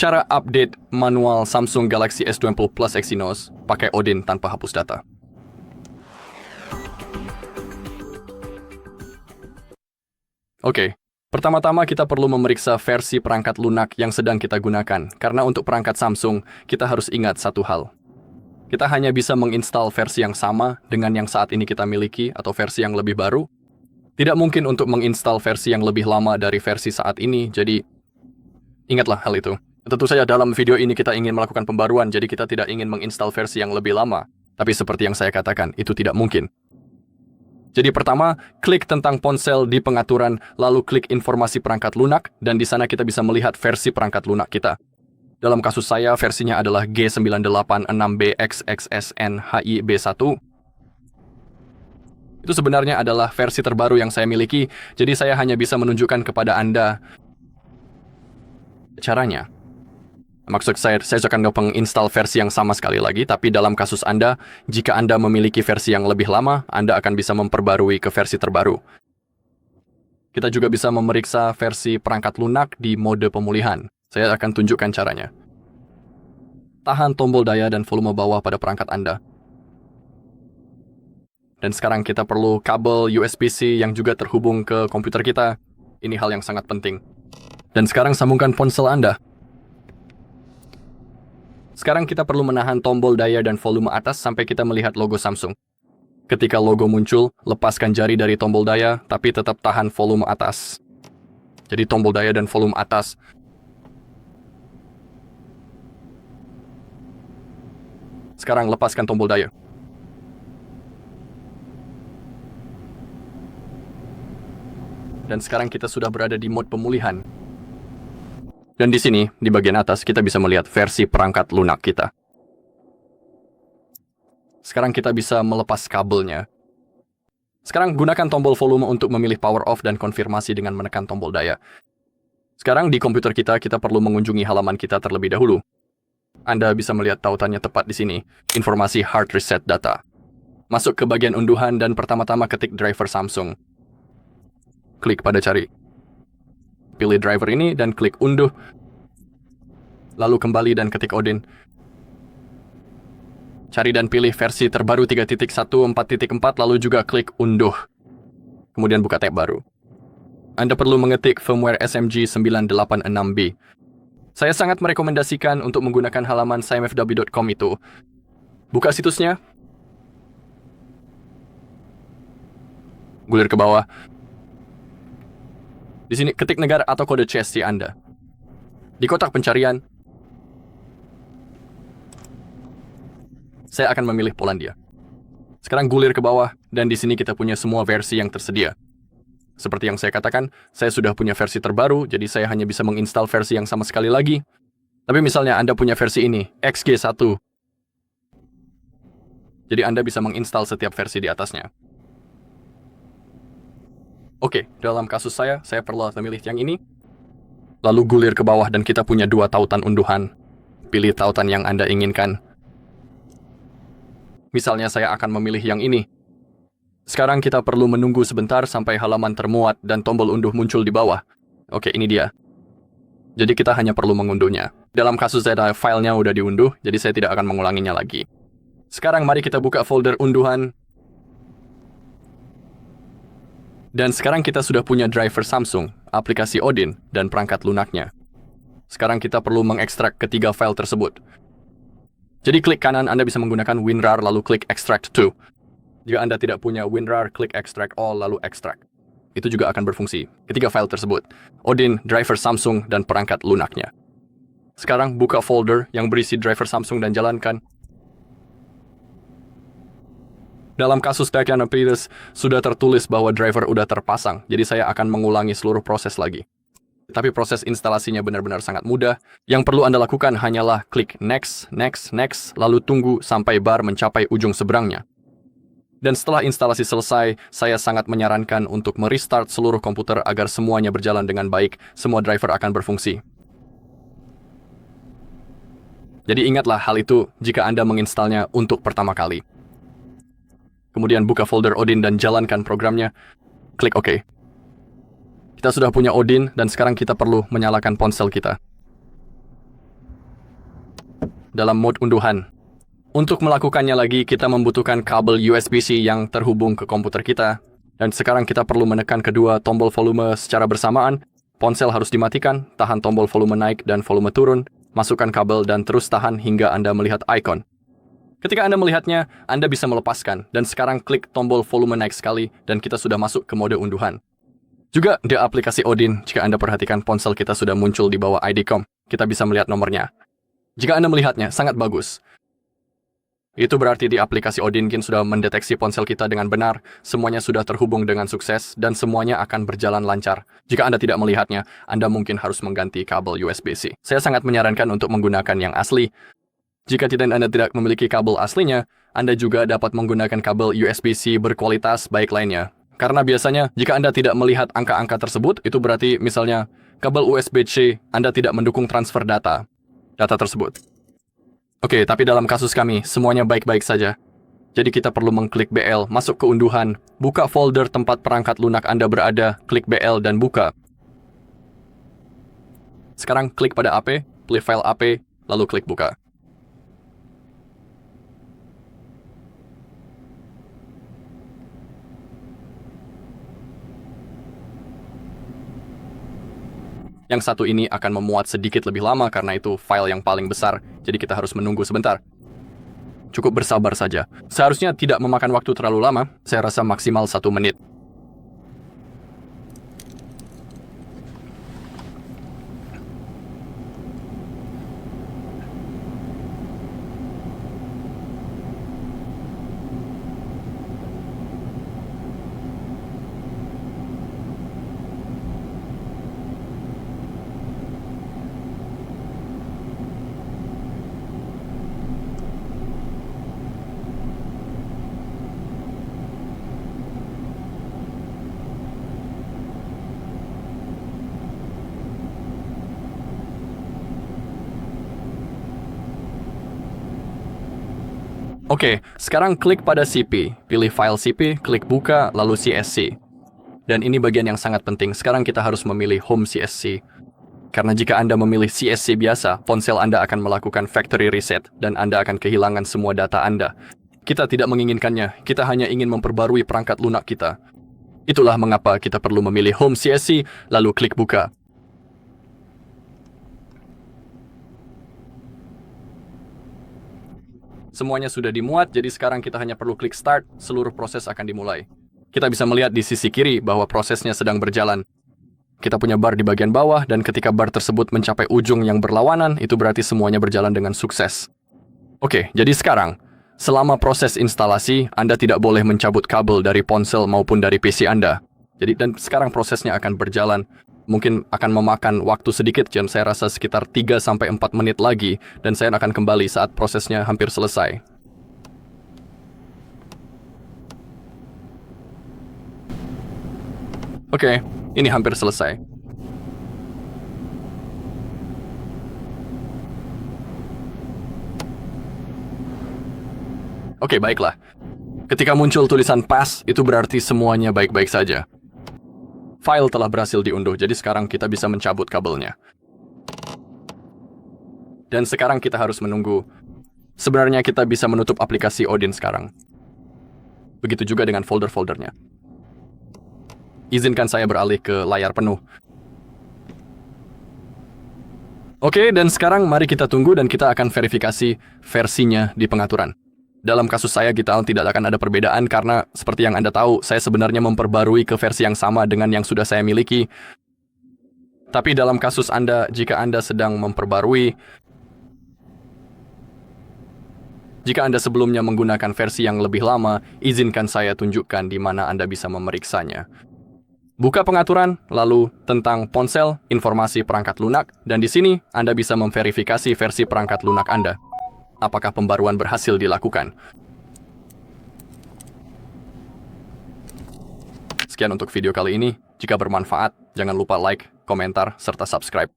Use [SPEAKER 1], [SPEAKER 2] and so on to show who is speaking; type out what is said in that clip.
[SPEAKER 1] Cara update manual Samsung Galaxy S20 Plus Exynos pakai Odin tanpa hapus data. Oke, pertama-tama kita perlu memeriksa versi perangkat lunak yang sedang kita gunakan, karena untuk perangkat Samsung, kita harus ingat satu hal. Kita hanya bisa menginstal versi yang sama dengan yang saat ini kita miliki atau versi yang lebih baru. Tidak mungkin untuk menginstal versi yang lebih lama dari versi saat ini, jadi ingatlah hal itu. Tentu saja dalam video ini kita ingin melakukan pembaruan, jadi kita tidak ingin menginstal versi yang lebih lama. Tapi seperti yang saya katakan, itu tidak mungkin. Jadi pertama, klik tentang ponsel di pengaturan, lalu klik informasi perangkat lunak, dan di sana kita bisa melihat versi perangkat lunak kita. Dalam kasus saya, versinya adalah G986BXXSN-HIB1. Itu sebenarnya adalah versi terbaru yang saya miliki, jadi saya hanya bisa menunjukkan kepada Anda caranya. Maksud saya akan menginstal versi yang sama sekali lagi, tapi dalam kasus Anda, jika Anda memiliki versi yang lebih lama, Anda akan bisa memperbarui ke versi terbaru. Kita juga bisa memeriksa versi perangkat lunak di mode pemulihan. Saya akan tunjukkan caranya. Tahan tombol daya dan volume bawah pada perangkat Anda. Dan sekarang kita perlu kabel USB-C yang juga terhubung ke komputer kita. Ini hal yang sangat penting. Dan sekarang sambungkan ponsel Anda. Sekarang kita perlu menahan tombol daya dan volume atas sampai kita melihat logo Samsung. Ketika logo muncul, lepaskan jari dari tombol daya, tapi tetap tahan volume atas. Jadi tombol daya dan volume atas. Sekarang lepaskan tombol daya. Dan sekarang kita sudah berada di mode pemulihan. Dan di sini, di bagian atas, kita bisa melihat versi perangkat lunak kita. Sekarang kita bisa melepas kabelnya. Sekarang gunakan tombol volume untuk memilih power off dan konfirmasi dengan menekan tombol daya. Sekarang di komputer kita perlu mengunjungi halaman kita terlebih dahulu. Anda bisa melihat tautannya tepat di sini, informasi hard reset data. Masuk ke bagian unduhan dan pertama-tama ketik driver Samsung. Klik pada cari. Pilih driver ini dan klik unduh. Lalu kembali dan ketik Odin. Cari dan pilih versi terbaru 3.1.4.4 lalu juga klik unduh. Kemudian buka tab baru. Anda perlu mengetik firmware SMG 986B. Saya sangat merekomendasikan untuk menggunakan halaman simfw.com itu. Buka situsnya. Gulir ke bawah. Di sini ketik negara atau kode chassis Anda. Di kotak pencarian, saya akan memilih Polandia. Sekarang gulir ke bawah, dan di sini kita punya semua versi yang tersedia. Seperti yang saya katakan, saya sudah punya versi terbaru, jadi saya hanya bisa menginstal versi yang sama sekali lagi. Tapi misalnya Anda punya versi ini, XG1. Jadi Anda bisa menginstal setiap versi di atasnya. Oke, dalam kasus saya perlu memilih yang ini. Lalu gulir ke bawah dan kita punya dua tautan unduhan. Pilih tautan yang Anda inginkan. Misalnya saya akan memilih yang ini. Sekarang kita perlu menunggu sebentar sampai halaman termuat dan tombol unduh muncul di bawah. Oke, ini dia. Jadi kita hanya perlu mengunduhnya. Dalam kasus saya filenya udah diunduh, jadi saya tidak akan mengulanginya lagi. Sekarang mari kita buka folder unduhan. Dan sekarang kita sudah punya driver Samsung, aplikasi Odin, dan perangkat lunaknya. Sekarang kita perlu mengekstrak ketiga file tersebut. Jadi klik kanan Anda bisa menggunakan WinRAR lalu klik Extract to. Jika Anda tidak punya WinRAR, klik Extract All lalu Extract. Itu juga akan berfungsi. Ketiga file tersebut, Odin, driver Samsung, dan perangkat lunaknya. Sekarang buka folder yang berisi driver Samsung dan jalankan. Dalam kasus Dakian Apidus, sudah tertulis bahwa driver udah terpasang, jadi saya akan mengulangi seluruh proses lagi. Tapi proses instalasinya benar-benar sangat mudah. Yang perlu Anda lakukan hanyalah klik Next, Next, Next, lalu tunggu sampai bar mencapai ujung seberangnya. Dan setelah instalasi selesai, saya sangat menyarankan untuk merestart seluruh komputer agar semuanya berjalan dengan baik, semua driver akan berfungsi. Jadi ingatlah hal itu jika Anda menginstalnya untuk pertama kali. Kemudian buka folder Odin dan jalankan programnya. Klik OK. Kita sudah punya Odin dan sekarang kita perlu menyalakan ponsel kita. dalam mode unduhan. Untuk melakukannya lagi, kita membutuhkan kabel USB-C yang terhubung ke komputer kita. Dan sekarang kita perlu menekan kedua tombol volume secara bersamaan. Ponsel harus dimatikan, tahan tombol volume naik dan volume turun, masukkan kabel dan terus tahan hingga Anda melihat ikon. Ketika Anda melihatnya, Anda bisa melepaskan, dan sekarang klik tombol volume naik sekali, dan kita sudah masuk ke mode unduhan. Juga di aplikasi Odin, jika Anda perhatikan ponsel kita sudah muncul di bawah ID.com, kita bisa melihat nomornya. Jika Anda melihatnya, sangat bagus. Itu berarti di aplikasi Odinkin sudah mendeteksi ponsel kita dengan benar, semuanya sudah terhubung dengan sukses, dan semuanya akan berjalan lancar. Jika Anda tidak melihatnya, Anda mungkin harus mengganti kabel USB-C. Saya sangat menyarankan untuk menggunakan yang asli. Jika Anda tidak memiliki kabel aslinya, Anda juga dapat menggunakan kabel USB-C berkualitas baik lainnya. Karena biasanya, jika Anda tidak melihat angka-angka tersebut, itu berarti misalnya, kabel USB-C Anda tidak mendukung transfer data tersebut. Oke, tapi dalam kasus kami, semuanya baik-baik saja. Jadi kita perlu mengklik BL, masuk ke unduhan, buka folder tempat perangkat lunak Anda berada, klik BL dan buka. Sekarang klik pada AP, pilih file AP, lalu klik buka. Yang satu ini akan memuat sedikit lebih lama karena itu file yang paling besar, jadi kita harus menunggu sebentar. Cukup bersabar saja. Seharusnya tidak memakan waktu terlalu lama, saya rasa maksimal 1 menit. Oke, sekarang klik pada CP, pilih file CP, klik buka, lalu CSC. Dan ini bagian yang sangat penting, sekarang kita harus memilih Home CSC. Karena jika Anda memilih CSC biasa, ponsel Anda akan melakukan factory reset, dan Anda akan kehilangan semua data Anda. Kita tidak menginginkannya, kita hanya ingin memperbarui perangkat lunak kita. Itulah mengapa kita perlu memilih Home CSC, lalu klik buka. Semuanya sudah dimuat, jadi sekarang kita hanya perlu klik start, seluruh proses akan dimulai. Kita bisa melihat di sisi kiri bahwa prosesnya sedang berjalan. Kita punya bar di bagian bawah, dan ketika bar tersebut mencapai ujung yang berlawanan, itu berarti semuanya berjalan dengan sukses. Oke, jadi sekarang, selama proses instalasi, Anda tidak boleh mencabut kabel dari ponsel maupun dari PC Anda. Dan sekarang prosesnya akan berjalan. Mungkin akan memakan waktu sedikit, jam saya rasa sekitar 3-4 menit lagi, dan saya akan kembali saat prosesnya hampir selesai. Oke, ini hampir selesai. Oke, baiklah. Ketika muncul tulisan pass, itu berarti semuanya baik-baik saja. File telah berhasil diunduh, jadi sekarang kita bisa mencabut kabelnya. Dan sekarang kita harus menunggu. Sebenarnya kita bisa menutup aplikasi Odin sekarang. Begitu juga dengan folder-foldernya. Izinkan saya beralih ke layar penuh. Oke, dan sekarang mari kita tunggu dan kita akan verifikasi versinya di pengaturan. Dalam kasus saya, kita tidak akan ada perbedaan karena seperti yang Anda tahu, saya sebenarnya memperbarui ke versi yang sama dengan yang sudah saya miliki. Tapi dalam kasus Anda, jika Anda sedang memperbarui, jika Anda sebelumnya menggunakan versi yang lebih lama, izinkan saya tunjukkan di mana Anda bisa memeriksanya. Buka pengaturan, lalu tentang ponsel, informasi perangkat lunak, dan di sini Anda bisa memverifikasi versi perangkat lunak Anda. Apakah pembaruan berhasil dilakukan? Sekian untuk video kali ini. Jika bermanfaat, jangan lupa like, komentar, serta subscribe.